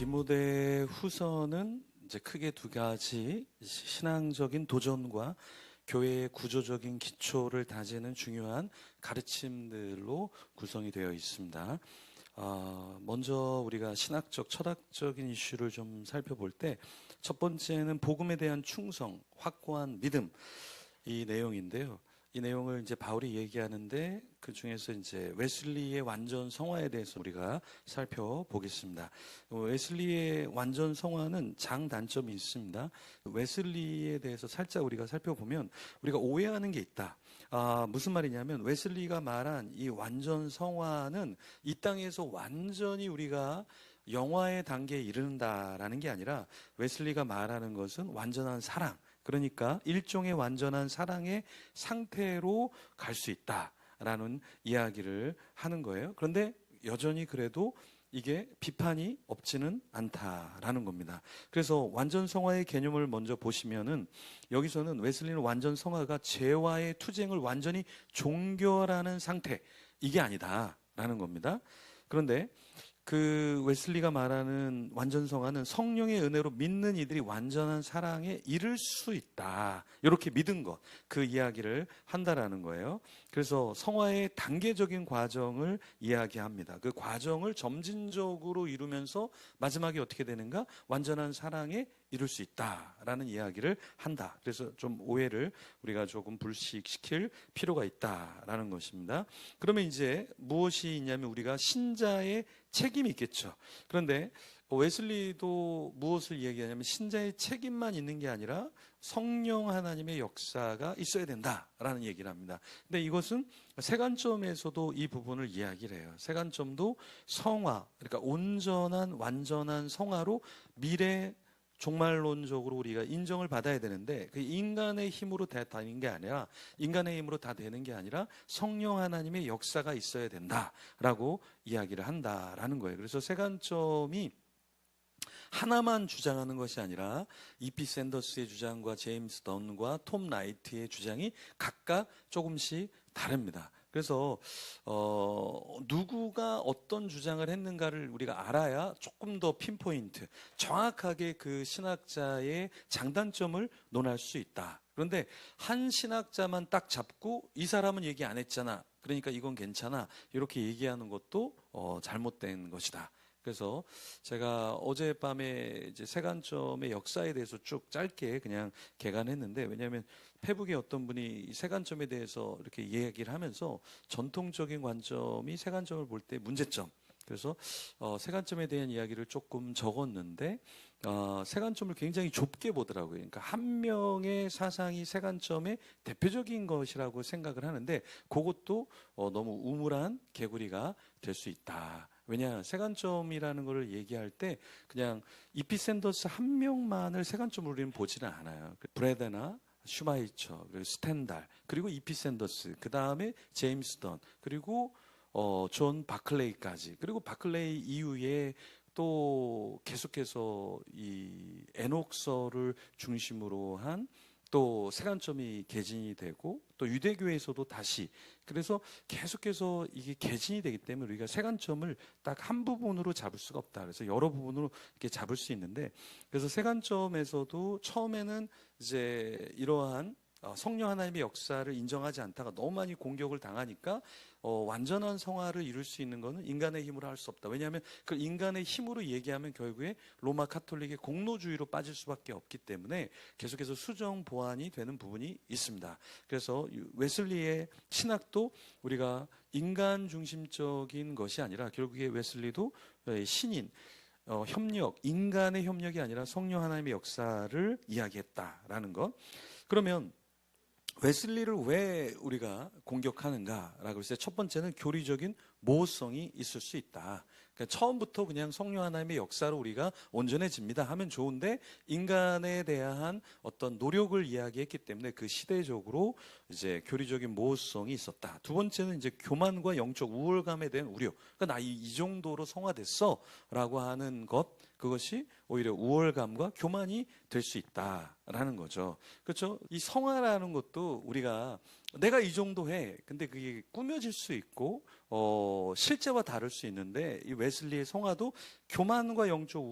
디모데 후서는 이제 크게 두 가지 신앙적인 도전과 교회의 구조적인 기초를 다지는 중요한 가르침들로 구성이 되어 있습니다. 먼저 우리가 신학적, 철학적인 이슈를 좀 살펴볼 때 첫 번째는 복음에 대한 충성, 확고한 믿음, 이 내용인데요. 이 내용을 이제 바울이 얘기하는데 그 중에서 이제 웨슬리의 완전 성화에 대해서 우리가 살펴보겠습니다. 웨슬리의 완전 성화는 장단점이 있습니다. 웨슬리에 대해서 살짝 우리가 살펴보면 우리가 오해하는 게 있다. 무슨 말이냐면 웨슬리가 말한 이 완전 성화는 이 땅에서 완전히 우리가 영화의 단계에 이른다라는 게 아니라 웨슬리가 말하는 것은 완전한 사랑, 그러니까 일종의 완전한 사랑의 상태로 갈 수 있다라는 이야기를 하는 거예요. 그런데 여전히 그래도 이게 비판이 없지는 않다라는 겁니다. 그래서 완전 성화의 개념을 먼저 보시면은 여기서는 웨슬리는 완전 성화가 죄와의 투쟁을 완전히 종결하는 상태, 이게 아니다라는 겁니다. 그런데 그 웨슬리가 말하는 완전 성화는 성령의 은혜로 믿는 이들이 완전한 사랑에 이를 수 있다, 이렇게 믿은 것, 그 이야기를 한다라는 거예요. 그래서 성화의 단계적인 과정을 이야기합니다. 그 과정을 점진적으로 이루면서 마지막에 어떻게 되는가? 완전한 사랑에 이룰 수 있다라는 이야기를 한다. 그래서 좀 오해를 우리가 조금 불식시킬 필요가 있다라는 것입니다. 그러면 이제 무엇이 있냐면 우리가 신자의 책임이 있겠죠. 그런데 웨슬리도 무엇을 얘기하냐면 신자의 책임만 있는 게 아니라 성령 하나님의 역사가 있어야 된다라는 얘기를 합니다. 근데 이것은 세관점에서도 이 부분을 이야기를 해요. 세관점도 성화, 그러니까 온전한 완전한 성화로 미래 종말론적으로 우리가 인정을 받아야 되는데 그 인간의 힘으로 다 되는 게 아니라 인간의 힘으로 다 되는 게 아니라 성령 하나님의 역사가 있어야 된다라고 이야기를 한다라는 거예요. 그래서 세관점이 하나만 주장하는 것이 아니라 E.P. 샌더스의 주장과 제임스 던과 톰 라이트의 주장이 각각 조금씩 다릅니다. 그래서 누구가 어떤 주장을 했는가를 우리가 알아야 조금 더 핀포인트, 정확하게 그 신학자의 장단점을 논할 수 있다. 그런데 한 신학자만 딱 잡고 이 사람은 얘기 안 했잖아, 그러니까 이건 괜찮아, 이렇게 얘기하는 것도 잘못된 것이다. 그래서 제가 어젯밤에 이제 세관점의 역사에 대해서 쭉 짧게 그냥 개관했는데, 왜냐하면 페북에 어떤 분이 세관점에 대해서 이렇게 얘기를 하면서 전통적인 관점이 세관점을 볼 때 문제점, 그래서 세관점에 대한 이야기를 조금 적었는데 세관점을 굉장히 좁게 보더라고요. 그러니까 한 명의 사상이 세관점의 대표적인 것이라고 생각을 하는데 그것도 너무 우물한 개구리가 될 수 있다. 왜냐, 세관점이라는 것을 얘기할 때 그냥 E.P. 샌더스 한 명만을 세관점으로 우리는 보지는 않아요. 브레데나 슈마이처, 스텐달, 그리고 E.P. 샌더스, 그 다음에 제임스 던, 그리고 존 바클레이까지, 그리고 바클레이 이후에 또 계속해서 이 에녹서를 중심으로 한 또 세관점이 개진이 되고 또 유대교에서도 다시, 그래서 계속해서 이게 개진이 되기 때문에 우리가 세관점을 딱 한 부분으로 잡을 수가 없다. 그래서 여러 부분으로 이렇게 잡을 수 있는데, 그래서 세관점에서도 처음에는 이제 이러한 성령 하나님의 역사를 인정하지 않다가 너무 많이 공격을 당하니까 완전한 성화를 이룰 수 있는 것은 인간의 힘으로 할 수 없다. 왜냐하면 그 인간의 힘으로 얘기하면 결국에 로마 카톨릭의 공로주의로 빠질 수밖에 없기 때문에 계속해서 수정 보완이 되는 부분이 있습니다. 그래서 웨슬리의 신학도 우리가 인간 중심적인 것이 아니라 결국에 웨슬리도 신인, 협력, 인간의 협력이 아니라 성령 하나님의 역사를 이야기했다라는 것. 그러면 웨슬리를 왜 우리가 공격하는가라고 했을 때 첫 번째는 교리적인 모호성이 있을 수 있다. 그러니까 처음부터 그냥 성령 하나님의 역사로 우리가 온전해집니다 하면 좋은데 인간에 대한 어떤 노력을 이야기했기 때문에 그 시대적으로 이제 교리적인 모호성이 있었다. 두 번째는 이제 교만과 영적 우월감에 대한 우려. 그러니까 나 이 정도로 성화됐어라고 하는 것, 그것이 오히려 우월감과 교만이 될 수 있다라는 거죠. 그렇죠? 이 성화라는 것도 우리가 내가 이 정도 해. 근데 그게 꾸며질 수 있고, 실제와 다를 수 있는데, 이 웨슬리의 성화도 교만과 영적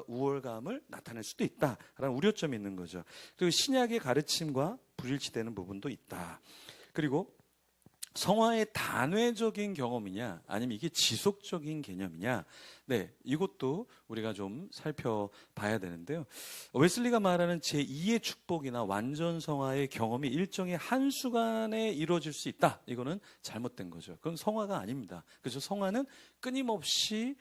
우월감을 나타낼 수도 있다라는 우려점이 있는 거죠. 그리고 신약의 가르침과 불일치되는 부분도 있다. 그리고 성화의 단회적인 경험이냐, 아니면 이게 지속적인 개념이냐, 네, 이것도 우리가 좀 살펴봐야 되는데요. 웨슬리가 말하는 제2의 축복이나 완전 성화의 경험이 일정의 한순간에 이루어질 수 있다. 이거는 잘못된 거죠. 그건 성화가 아닙니다. 그래서 성화는 끊임없이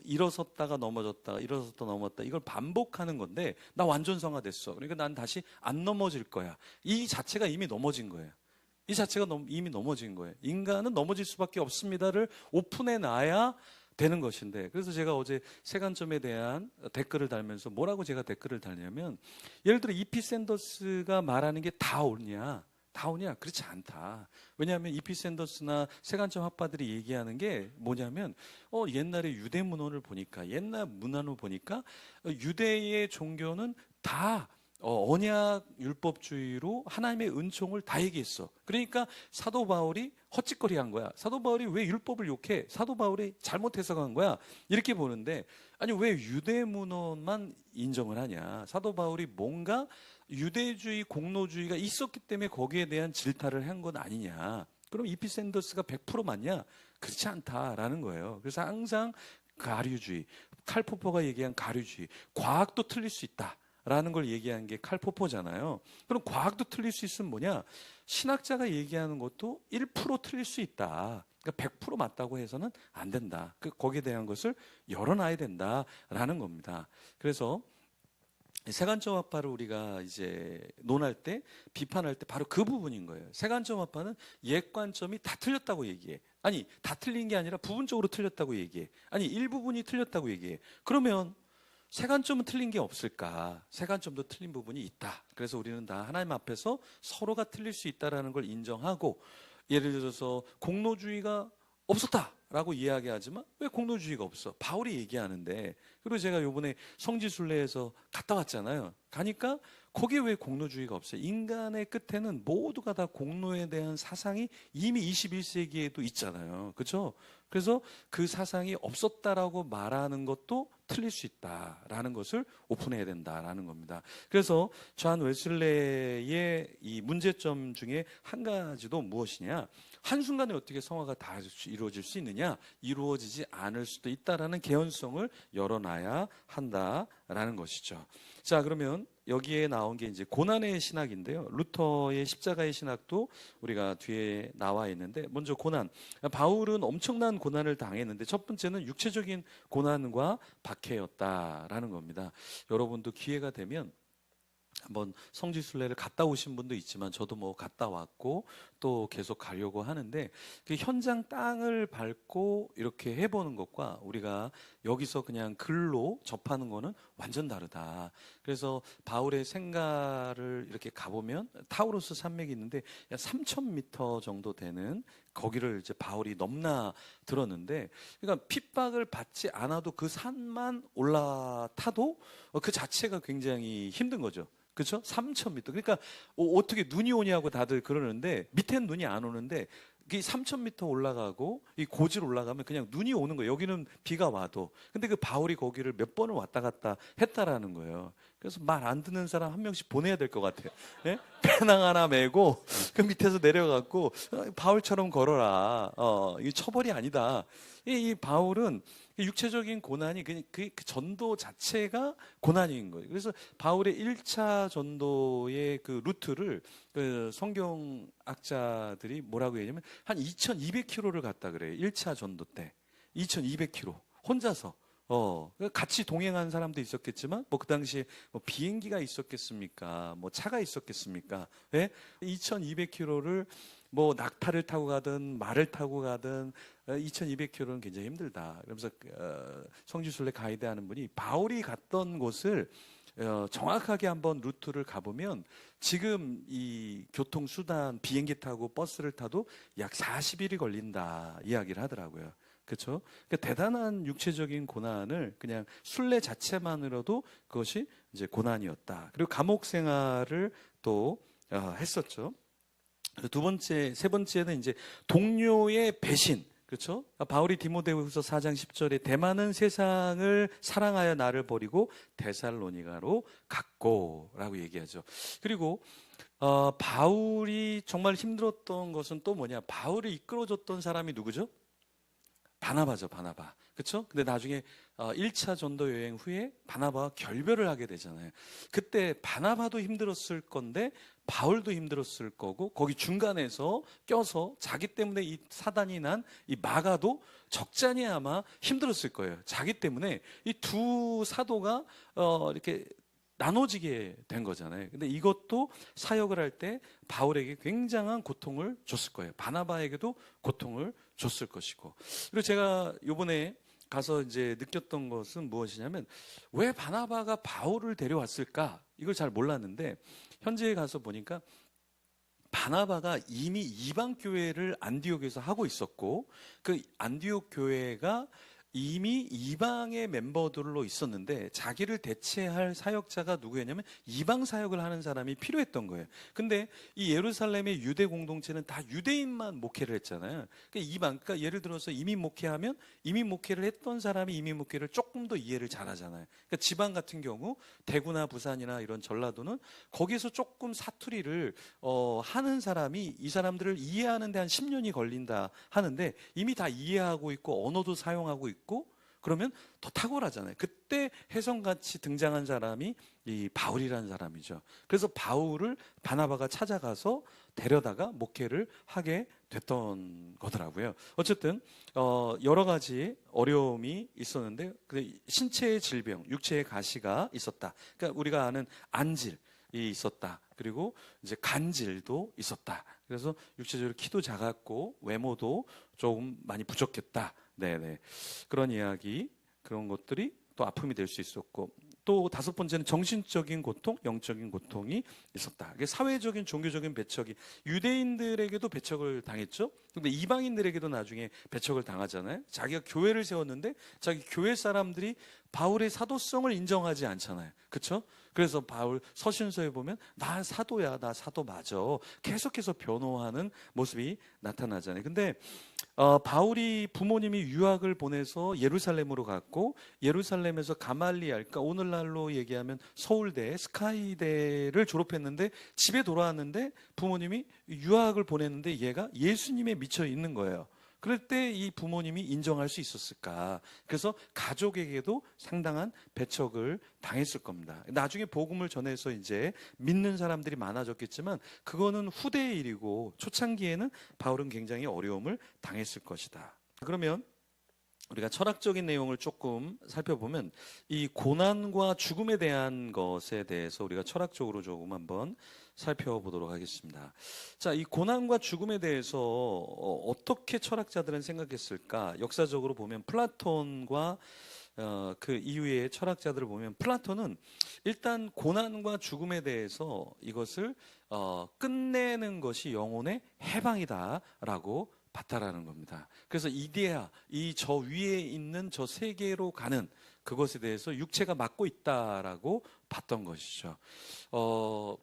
일어섰다가 넘어졌다가 일어섰다 넘어졌다 이걸 반복하는 건데, 나 완전 성화 됐어. 그러니까 난 다시 안 넘어질 거야. 이 자체가 이미 넘어진 거예요. 이 자체가 이미 넘어진 거예요. 인간은 넘어질 수밖에 없습니다를 오픈해 놔야 되는 것인데, 그래서 제가 어제 세관점에 대한 댓글을 달면서 뭐라고 제가 댓글을 달냐면, 예를 들어 이피 샌더스가 말하는 게 다 옳냐? 다 옳냐? 그렇지 않다. 왜냐하면 이피 샌더스나 세관점 학파들이 얘기하는 게 뭐냐면, 옛날에 유대 문헌을 보니까, 옛날 문헌을 보니까 유대의 종교는 다 언약 율법주의로 하나님의 은총을 다 얘기했어. 그러니까 사도 바울이 헛짓거리 한 거야. 사도 바울이 왜 율법을 욕해? 사도 바울이 잘못 해석한 거야. 이렇게 보는데, 아니 왜 유대 문헌만 인정을 하냐? 사도 바울이 뭔가 유대주의, 공로주의가 있었기 때문에 거기에 대한 질타를 한 건 아니냐? 그럼 이피 샌더스가 100% 맞냐? 그렇지 않다라는 거예요. 그래서 항상 가류주의, 칼 포퍼가 얘기한 가류주의, 과학도 틀릴 수 있다 라는 걸 얘기한 게 칼 포퍼잖아요. 그럼 과학도 틀릴 수 있으면 뭐냐? 신학자가 얘기하는 것도 1% 틀릴 수 있다. 그러니까 100% 맞다고 해서는 안 된다. 거기에 대한 것을 열어놔야 된다라는 겁니다. 그래서 세관점 학파를 우리가 이제 논할 때, 비판할 때 바로 그 부분인 거예요. 세관점 학파는 옛 관점이 다 틀렸다고 얘기해. 아니, 다 틀린 게 아니라 부분적으로 틀렸다고 얘기해. 아니, 일부분이 틀렸다고 얘기해. 그러면 세관점은 틀린 게 없을까? 세관점도 틀린 부분이 있다. 그래서 우리는 다 하나님 앞에서 서로가 틀릴 수 있다라는 걸 인정하고, 예를 들어서 공로주의가 없었다라고 이야기하지만 왜 공로주의가 없어? 바울이 얘기하는데. 그리고 제가 이번에 성지순례에서 갔다 왔잖아요. 가니까 거기에 왜 공로주의가 없어요? 인간의 끝에는 모두가 다 공로에 대한 사상이 이미 21세기에도 있잖아요. 그렇죠? 그래서 그 사상이 없었다라고 말하는 것도 틀릴 수 있다라는 것을 오픈해야 된다라는 겁니다. 그래서 존 웨슬레의 이 문제점 중에 한 가지도 무엇이냐? 한순간에 어떻게 성화가 다 이루어질 수 있느냐? 이루어지지 않을 수도 있다라는 개연성을 열어놔야 한다라는 것이죠. 자, 그러면 여기에 나온 게 이제 고난의 신학인데요. 루터의 십자가의 신학도 우리가 뒤에 나와 있는데, 먼저 고난. 바울은 엄청난 고난을 당했는데, 첫 번째는 육체적인 고난과 박해였다라는 겁니다. 여러분도 기회가 되면 한번 성지순례를 갔다 오신 분도 있지만, 저도 뭐 갔다 왔고 또 계속 가려고 하는데, 그 현장 땅을 밟고 이렇게 해보는 것과 우리가 여기서 그냥 글로 접하는 거는 완전 다르다. 그래서 바울의 생가를 이렇게 가보면 타우로스 산맥이 있는데 약 3,000m 정도 되는 거기를 이제 바울이 넘나 들었는데, 그러니까 핍박을 받지 않아도 그 산만 올라타도 그 자체가 굉장히 힘든 거죠. 그렇죠? 3,000m. 그러니까 어떻게 눈이 오냐고 다들 그러는데, 밑에는 눈이 안 오는데 이 3,000m 올라가고 이 고지로 올라가면 그냥 눈이 오는 거예요. 여기는 비가 와도. 근데 그 바울이 거기를 몇 번을 왔다 갔다 했다라는 거예요. 그래서 말 안 듣는 사람 한 명씩 보내야 될 것 같아요. 예? 배낭 하나 메고 그 밑에서 내려갖고 바울처럼 걸어라. 이 처벌이 아니다. 이 바울은 육체적인 고난이 그 전도 자체가 고난인 거예요. 그래서 바울의 1차 전도의 그 루트를 그 성경학자들이 뭐라고 얘기하냐면 한 2,200km를 갔다 그래요. 1차 전도 때 2,200km 혼자서. 같이 동행한 사람도 있었겠지만, 뭐 그 당시에 뭐 비행기가 있었겠습니까? 뭐 차가 있었겠습니까? 예? 2,200km를 뭐 낙타를 타고 가든 말을 타고 가든 2,200km는 굉장히 힘들다. 그러면서 성지순례 가이드 하는 분이 바울이 갔던 곳을 정확하게 한번 루트를 가보면 지금 이 교통수단 비행기 타고 버스를 타도 약 40일이 걸린다 이야기를 하더라고요. 그렇죠? 그러니까 대단한 육체적인 고난을 그냥 순례 자체만으로도 그것이 이제 고난이었다. 그리고 감옥 생활을 또 했었죠. 두 번째, 세 번째는 이제 동료의 배신. 그렇죠? 바울이 디모데후서 4장 10절에 대만은 세상을 사랑하여 나를 버리고 데살로니가로 갔고라고 얘기하죠. 그리고 바울이 정말 힘들었던 것은 또 뭐냐? 바울을 이끌어줬던 사람이 누구죠? 바나바죠, 바나바. 그렇죠? 근데 나중에 1차 전도 여행 후에 바나바와 결별을 하게 되잖아요. 그때 바나바도 힘들었을 건데 바울도 힘들었을 거고, 거기 중간에서 껴서 자기 때문에 이 사단이 난 이 마가도 적잖이 아마 힘들었을 거예요. 자기 때문에 이 두 사도가 이렇게 나눠지게 된 거잖아요. 근데 이것도 사역을 할 때 바울에게 굉장한 고통을 줬을 거예요. 바나바에게도 고통을 줬을 것이고. 그리고 제가 요번에 가서 이제 느꼈던 것은 무엇이냐면, 왜 바나바가 바울을 데려왔을까? 이걸 잘 몰랐는데 현지에 가서 보니까 바나바가 이미 이방 교회를 안디옥에서 하고 있었고, 그 안디옥 교회가 이미 이방의 멤버들로 있었는데 자기를 대체할 사역자가 누구였냐면 이방 사역을 하는 사람이 필요했던 거예요. 근데 이 예루살렘의 유대 공동체는 다 유대인만 목회를 했잖아요. 그러니까 예를 들어서 이민 목회하면 이민 목회를 했던 사람이 이민 목회를 조금 더 이해를 잘하잖아요. 그러니까 지방 같은 경우 대구나 부산이나 이런 전라도는 거기서 조금 사투리를 하는 사람이 이 사람들을 이해하는 데 한 10년이 걸린다 하는데, 이미 다 이해하고 있고 언어도 사용하고 있고 그러면 더 탁월하잖아요. 그때 혜성같이 등장한 사람이 이 바울이라는 사람이죠. 그래서 바울을 바나바가 찾아가서 데려다가 목회를 하게 됐던 거더라고요. 어쨌든 여러 가지 어려움이 있었는데, 신체의 질병, 육체의 가시가 있었다. 그러니까 우리가 아는 안질이 있었다. 그리고 이제 간질도 있었다. 그래서 육체적으로 키도 작았고 외모도 조금 많이 부족했다. 네네. 그런 이야기, 그런 것들이 또 아픔이 될 수 있었고, 또 다섯 번째는 정신적인 고통, 영적인 고통이 있었다. 이게 사회적인, 종교적인 배척이, 유대인들에게도 배척을 당했죠. 근데 이방인들에게도 나중에 배척을 당하잖아요. 자기가 교회를 세웠는데 자기 교회 사람들이 바울의 사도성을 인정하지 않잖아요. 그렇죠? 그래서 바울 서신서에 보면 나 사도야, 나 사도 맞아, 계속해서 변호하는 모습이 나타나잖아요. 근데 바울이 부모님이 유학을 보내서 예루살렘으로 갔고, 예루살렘에서 가말리알, 그러니까 오늘날로 얘기하면 서울대, 스카이대를 졸업했는데 집에 돌아왔는데 부모님이 유학을 보냈는데 얘가 예수님에 미쳐 있는 거예요. 그럴 때 이 부모님이 인정할 수 있었을까? 그래서 가족에게도 상당한 배척을 당했을 겁니다. 나중에 복음을 전해서 이제 믿는 사람들이 많아졌겠지만 그거는 후대의 일이고, 초창기에는 바울은 굉장히 어려움을 당했을 것이다. 그러면 우리가 철학적인 내용을 조금 살펴보면 이 고난과 죽음에 대한 것에 대해서 우리가 철학적으로 조금 한번 살펴보도록 하겠습니다. 자, 이 고난과 죽음에 대해서 어떻게 철학자들은 생각했을까? 역사적으로 보면 플라톤과 그 이후의 철학자들을 보면, 플라톤은 일단 고난과 죽음에 대해서 이것을 끝내는 것이 영혼의 해방이다라고 봤다라는 겁니다. 그래서 이데아, 이 저 위에 있는 저 세계로 가는 그것에 대해서 육체가 맡고 있다라고 봤던 것이죠.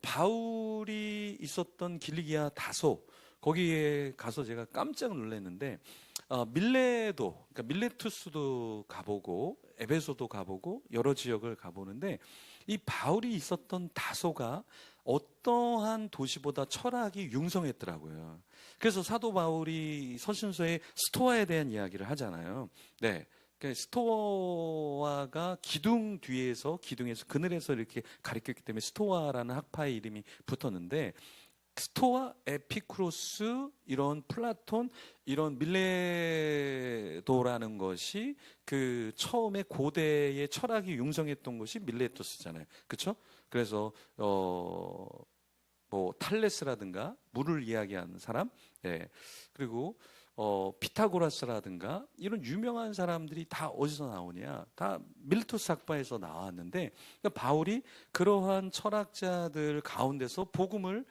바울이 있었던 길리기아 다소, 거기에 가서 제가 깜짝 놀랐는데, 밀레도, 그러니까 밀레투스도 가보고 에베소도 가보고 여러 지역을 가보는데, 이 바울이 있었던 다소가 어떠한 도시보다 철학이 융성했더라고요. 그래서 사도 바울이 서신서에 스토아에 대한 이야기를 하잖아요. 네. 스토아가 기둥에서 그늘에서 이렇게 가리켰기 때문에 스토아라는 학파의 이름이 붙었는데, 스토아, 에피쿠로스, 이런 플라톤, 이런 밀레도라는 것이 그 처음에 고대의 철학이 융성했던 것이 밀레토스잖아요. 그렇죠? 그래서 뭐 탈레스라든가 물을 이야기하는 사람, 예. 그리고 피타고라스라든가 이런 유명한 사람들이 다 어디서 나오냐? 다 밀레토스 학파에서 나왔는데, 그러니까 바울이 그러한 철학자들 가운데서 복음을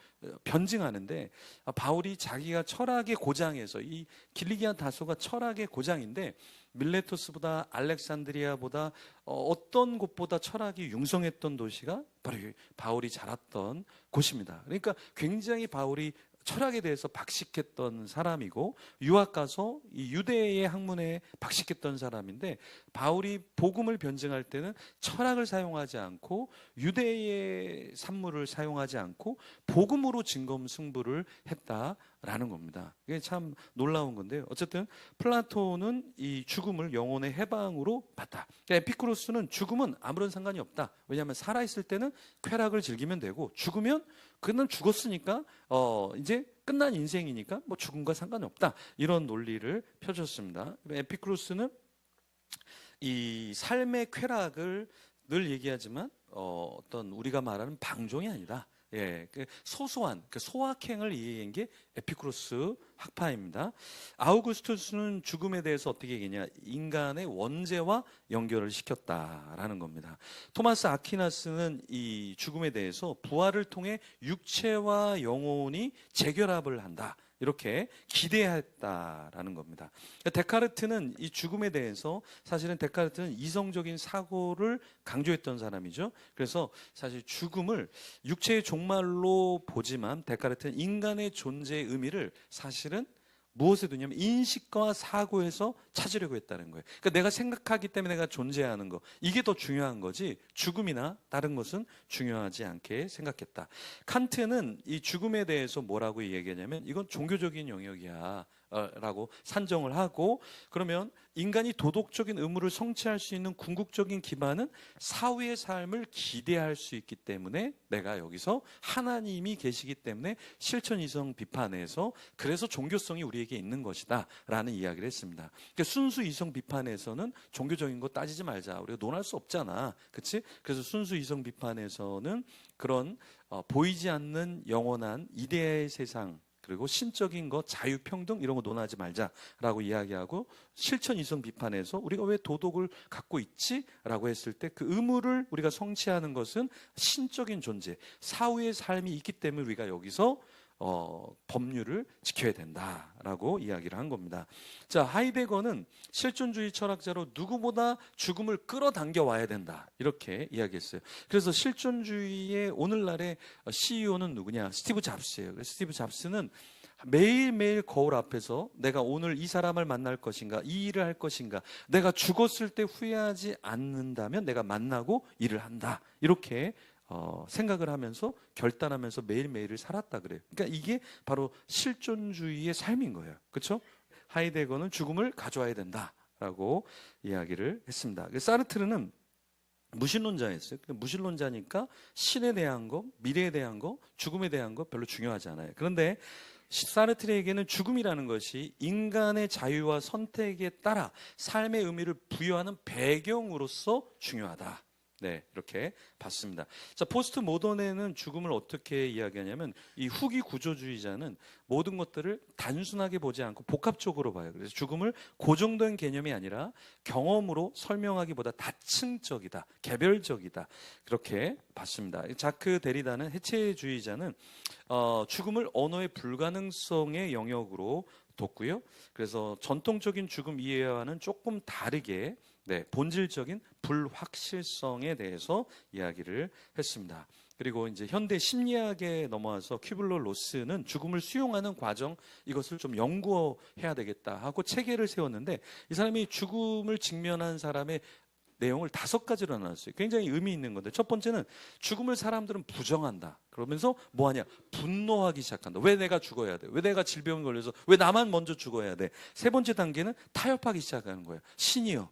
변증하는데, 바울이 자기가 철학의 고장에서, 이 길리기아 다소가 철학의 고장인데 밀레토스보다 알렉산드리아보다 어떤 곳보다 철학이 융성했던 도시가 바로 바울이 자랐던 곳입니다. 그러니까 굉장히 바울이 철학에 대해서 박식했던 사람이고 유학 가서 이 유대의 학문에 박식했던 사람인데 바울이 복음을 변증할 때는 철학을 사용하지 않고 유대의 산물을 사용하지 않고 복음으로 진검승부를 했다라는 겁니다. 이게 참 놀라운 건데요. 어쨌든 플라톤은 이 죽음을 영혼의 해방으로 봤다. 에피쿠로스는 죽음은 아무런 상관이 없다. 왜냐하면 살아있을 때는 쾌락을 즐기면 되고 죽으면 그는 죽었으니까 이제 끝난 인생이니까 뭐 죽음과 상관이 없다. 이런 논리를 펴줬습니다. 에피쿠로스는 이 삶의 쾌락을 늘 얘기하지만 어떤 우리가 말하는 방종이 아니다. 예, 그 소소한 그 소확행을 이해한 게 에피쿠로스 학파입니다. 아우구스투스는 죽음에 대해서 어떻게 얘기했냐? 인간의 원죄와 연결을 시켰다라는 겁니다. 토마스 아퀴나스는 이 죽음에 대해서 부활을 통해 육체와 영혼이 재결합을 한다. 이렇게 기대했다라는 겁니다. 데카르트는 이 죽음에 대해서 사실은 데카르트는 이성적인 사고를 강조했던 사람이죠. 그래서 사실 죽음을 육체의 종말로 보지만 데카르트는 인간의 존재의 의미를 사실은 무엇에 두냐면 인식과 사고에서 찾으려고 했다는 거예요. 그러니까 내가 생각하기 때문에 내가 존재하는 거, 이게 더 중요한 거지 죽음이나 다른 것은 중요하지 않게 생각했다. 칸트는 이 죽음에 대해서 뭐라고 얘기하냐면 이건 종교적인 영역이야 라고 산정을 하고, 그러면 인간이 도덕적인 의무를 성취할 수 있는 궁극적인 기반은 사후의 삶을 기대할 수 있기 때문에 내가 여기서 하나님이 계시기 때문에 실천이성 비판에서 그래서 종교성이 우리에게 있는 것이다 라는 이야기를 했습니다. 그러니까 순수 이성 비판에서는 종교적인 거 따지지 말자, 우리가 논할 수 없잖아, 그치? 그래서 순수 이성 비판에서는 그런 보이지 않는 영원한 이데아의 세상, 그리고 신적인 것, 자유평등 이런 거 논하지 말자라고 이야기하고, 실천 이성 비판에서 우리가 왜 도덕을 갖고 있지? 라고 했을 때 그 의무를 우리가 성취하는 것은 신적인 존재, 사후의 삶이 있기 때문에 우리가 여기서 법률을 지켜야 된다라고 이야기를 한 겁니다. 자, 하이데거는 실존주의 철학자로 누구보다 죽음을 끌어당겨 와야 된다 이렇게 이야기했어요. 그래서 실존주의의 오늘날의 CEO는 누구냐? 스티브 잡스예요. 그래서 스티브 잡스는 매일매일 거울 앞에서 내가 오늘 이 사람을 만날 것인가, 이 일을 할 것인가, 내가 죽었을 때 후회하지 않는다면 내가 만나고 일을 한다, 이렇게 생각을 하면서 결단하면서 매일매일을 살았다 그래요. 그러니까 이게 바로 실존주의의 삶인 거예요. 그렇죠? 하이데거는 죽음을 가져와야 된다라고 이야기를 했습니다. 사르트르는 무신론자였어요. 무신론자니까 신에 대한 거, 미래에 대한 거, 죽음에 대한 거 별로 중요하지 않아요. 그런데 사르트르에게는 죽음이라는 것이 인간의 자유와 선택에 따라 삶의 의미를 부여하는 배경으로서 중요하다. 네, 이렇게 봤습니다. 자, 포스트 모던에는 죽음을 어떻게 이야기하냐면 이 후기 구조주의자는 모든 것들을 단순하게 보지 않고 복합적으로 봐요. 그래서 죽음을 고정된 개념이 아니라 경험으로 설명하기보다 다층적이다, 개별적이다, 그렇게 봤습니다. 자크 데리다는 해체주의자는 죽음을 언어의 불가능성의 영역으로 뒀고요. 그래서 전통적인 죽음 이해와는 조금 다르게 본질적인 불확실성에 대해서 이야기를 했습니다. 그리고 이제 현대 심리학에 넘어와서 큐블러 로스는 죽음을 수용하는 과정, 이것을 좀 연구해야 되겠다 하고 체계를 세웠는데, 이 사람이 죽음을 직면한 사람의 내용을 5가지로 나눴어요. 굉장히 의미 있는 건데, 첫 번째는 죽음을 사람들은 부정한다. 그러면서 뭐하냐? 분노하기 시작한다. 왜 내가 죽어야 돼? 왜 내가 질병에 걸려서 왜 나만 먼저 죽어야 돼? 세 번째 단계는 타협하기 시작하는 거예요. 신이여,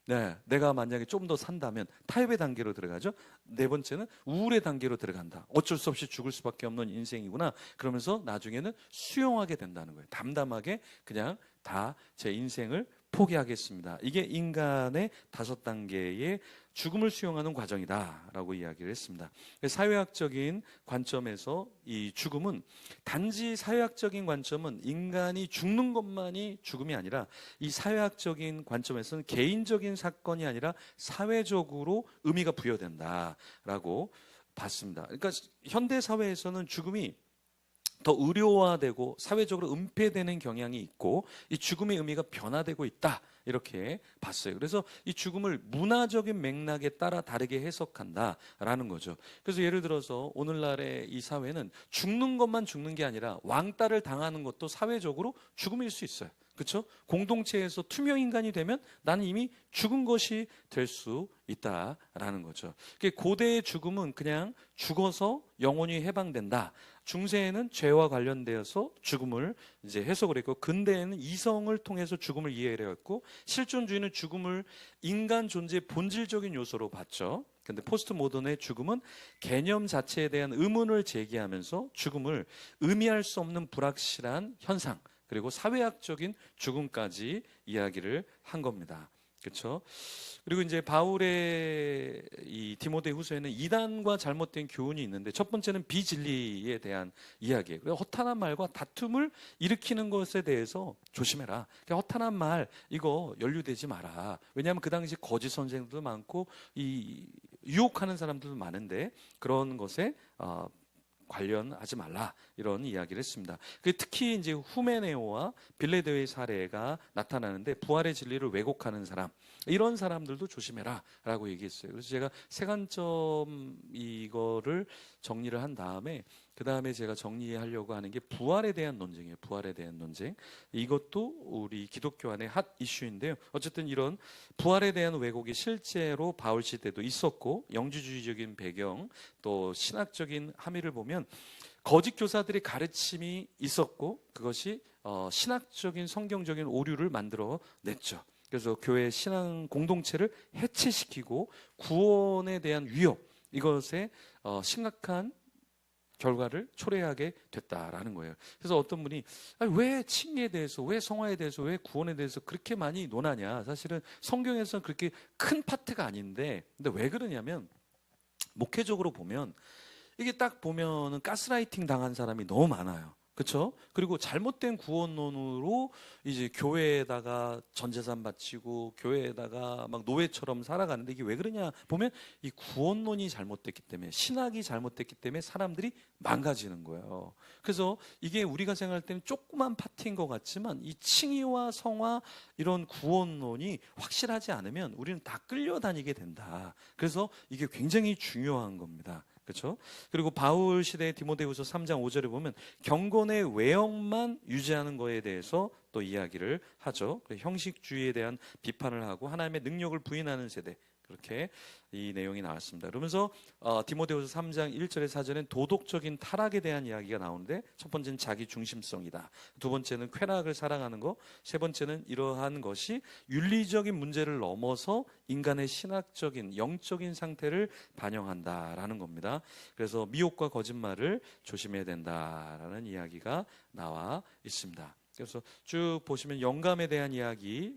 네, 내가 만약에 좀 더 산다면 타협의 단계로 들어가죠. 네 번째는 우울의 단계로 들어간다. 어쩔 수 없이 죽을 수밖에 없는 인생이구나. 그러면서 나중에는 수용하게 된다는 거예요. 담담하게 그냥 다 제 인생을 포기하겠습니다. 이게 인간의 5단계의 죽음을 수용하는 과정이다라고 이야기를 했습니다. 사회학적인 관점에서 이 죽음은, 단지 사회학적인 관점은 인간이 죽는 것만이 죽음이 아니라, 이 사회학적인 관점에서는 개인적인 사건이 아니라 사회적으로 의미가 부여된다라고 봤습니다. 그러니까 현대 사회에서는 죽음이 더 의료화되고 사회적으로 은폐되는 경향이 있고 이 죽음의 의미가 변화되고 있다. 이렇게 봤어요. 그래서 이 죽음을 문화적인 맥락에 따라 다르게 해석한다라는 거죠. 그래서 예를 들어서 오늘날의 이 사회는 죽는 것만 죽는 게 아니라 왕따를 당하는 것도 사회적으로 죽음일 수 있어요. 그렇죠? 공동체에서 투명 인간이 되면 나는 이미 죽은 것이 될 수 있다라는 거죠. 고대의 죽음은 그냥 죽어서 영혼이 해방된다. 중세에는 죄와 관련되어서 죽음을 이제 해석을 했고, 근대에는 이성을 통해서 죽음을 이해를 했고, 실존주의는 죽음을 인간 존재의 본질적인 요소로 봤죠. 근데 포스트 모던의 죽음은 개념 자체에 대한 의문을 제기하면서 죽음을 의미할 수 없는 불확실한 현상, 그리고 사회학적인 죽음까지 이야기를 한 겁니다. 그렇죠? 그리고 이제 바울의 이 디모데후서에는 이단과 잘못된 교훈이 있는데, 첫 번째는 비진리에 대한 이야기예요. 그래서 허탄한 말과 다툼을 일으키는 것에 대해서 조심해라. 허탄한 말 이거 연루되지 마라. 왜냐하면 그 당시 거짓 선생들도 많고 이 유혹하는 사람들도 많은데 그런 것에 관련하지 말라, 이런 이야기를 했습니다. 특히 이제 후메네오와 빌레데오의 사례가 나타나는데, 부활의 진리를 왜곡하는 사람, 이런 사람들도 조심해라라고 얘기했어요. 그래서 제가 세 관점 이거를 정리를 한 다음에 그 다음에 제가 정리하려고 하는 게 부활에 대한 논쟁이에요. 부활에 대한 논쟁. 이것도 우리 기독교 안의 핫 이슈인데요. 어쨌든 이런 부활에 대한 왜곡이 실제로 바울 시대도 있었고, 영주주의적인 배경 또 신학적인 함의를 보면 거짓 교사들의 가르침이 있었고, 그것이 신학적인 성경적인 오류를 만들어 냈죠. 그래서 교회 신앙 공동체를 해체시키고 구원에 대한 위협, 이것에 심각한 결과를 초래하게 됐다라는 거예요. 그래서 어떤 분이 왜 칭의에 대해서, 왜 성화에 대해서, 왜 구원에 대해서 그렇게 많이 논하냐. 사실은 성경에서는 그렇게 큰 파트가 아닌데, 근데 왜 그러냐면 목회적으로 보면 이게 딱 보면은 가스라이팅 당한 사람이 너무 많아요. 그렇죠? 그리고 잘못된 구원론으로 이제 교회에다가 전 재산 바치고 교회에다가 막 노예처럼 살아가는데, 이게 왜 그러냐 보면 이 구원론이 잘못됐기 때문에, 신학이 잘못됐기 때문에 사람들이 망가지는 거예요. 그래서 이게 우리가 생각할 때는 조그만 파트인 것 같지만, 이 칭의와 성화 이런 구원론이 확실하지 않으면 우리는 다 끌려다니게 된다. 그래서 이게 굉장히 중요한 겁니다. 그렇죠? 그리고 바울 시대의 디모데후서 3장 5절에 보면 경건의 외형만 유지하는 것에 대해서 또 이야기를 하죠. 형식주의에 대한 비판을 하고 하나님의 능력을 부인하는 세대, 그렇게 이 내용이 나왔습니다. 그러면서 디모데후서 3장 1절에 4절엔 도덕적인 타락에 대한 이야기가 나오는데, 첫 번째는 자기 중심성이다. 두 번째는 쾌락을 사랑하는 것. 세 번째는 이러한 것이 윤리적인 문제를 넘어서 인간의 신학적인 영적인 상태를 반영한다라는 겁니다. 그래서 미혹과 거짓말을 조심해야 된다라는 이야기가 나와 있습니다. 그래서 쭉 보시면 영감에 대한 이야기,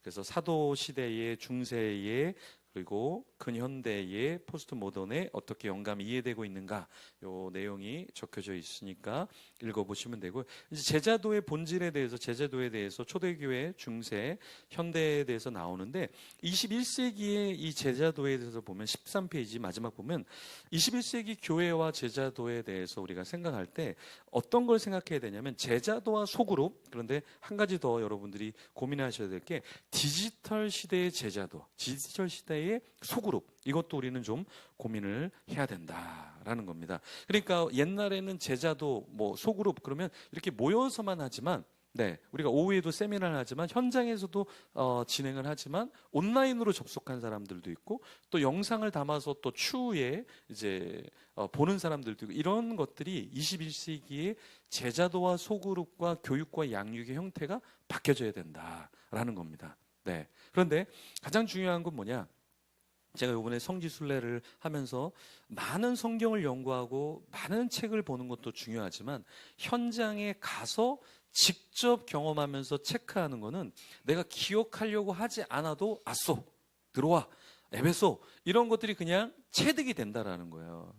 그래서 사도 시대의, 중세의, 그리고 근현대의, 포스트 모던에 어떻게 영감이 이해되고 있는가, 요 내용이 적혀져 있으니까 읽어보시면 되고, 이제 제자도의 본질에 대해서, 제자도에 대해서 초대교회, 중세, 현대에 대해서 나오는데, 21세기의 이 제자도에 대해서 보면 13페이지 마지막 보면 21세기 교회와 제자도에 대해서 우리가 생각할 때 어떤 걸 생각해야 되냐면, 제자도와 소그룹, 그런데 한 가지 더 여러분들이 고민하셔야 될 게 디지털 시대의 제자도, 디지털 시대의 소그룹, 이것도 우리는 좀 고민을 해야 된다라는 겁니다. 그러니까 옛날에는 제자도 뭐 소그룹 그러면 이렇게 모여서만 하지만, 우리가 오후에도 세미나를 하지만 현장에서도 진행을 하지만 온라인으로 접속한 사람들도 있고, 또 영상을 담아서 또 추후에 이제 보는 사람들도 있고, 이런 것들이 21세기의 제자도와 소그룹과 교육과 양육의 형태가 바뀌어져야 된다라는 겁니다. 그런데 가장 중요한 건 뭐냐? 제가 이번에 성지순례를 하면서 많은 성경을 연구하고 많은 책을 보는 것도 중요하지만, 현장에 가서 직접 경험하면서 체크하는 거는 내가 기억하려고 하지 않아도 아쏘, 들어와, 에베소, 이런 것들이 그냥 체득이 된다라는 거예요.